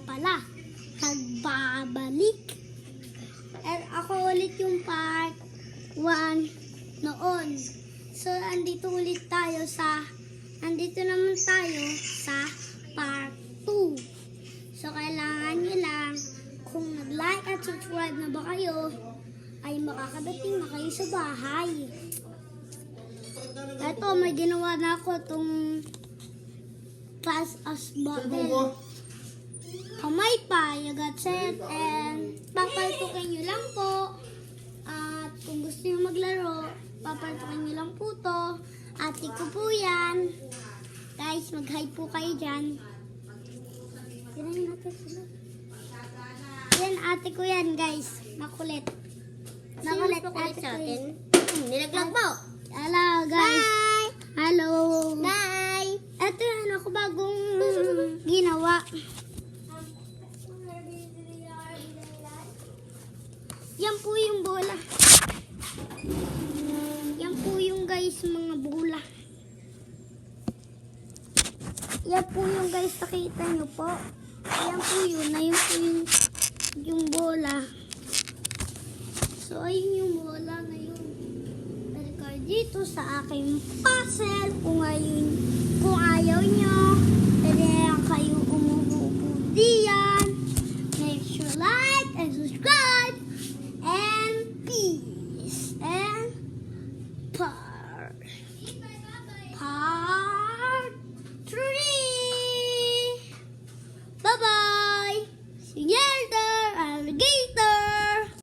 pala, nagbabalik. At ako ulit yung part 1 noon. So, andito naman tayo sa part 2. So, kailangan nyo lang, kung nag-like at subscribe na ba kayo, ay makakadating na kayo sa bahay. Ito, may ginawa na ako itong class as button. Kamay pa, you got set, and papaltukin nyo lang po. At kung gusto nyo maglaro, papaltukin nyo lang po to. Ate ko po yan. Guys, mag-hi po kayo dyan. Tirahin natin sila. Yan, ate ko yan, guys. Makulit. Makulit ate ko yan. Nilaglag mo. Hello, guys. Bye! Hello. Bye! Ito yan, ako bagong ginawa. Yan po yung bola. Yan po yung guys, mga bola. Yan po yung guys, nakita nyo po. Yan po yun, ayun po yung bola. So, ayun yung bola na yun. Balik kayo dito sa aking puzzle. Kung ayaw nyo, pwede lang kayo umuupo diyan. Make sure like and subscribe.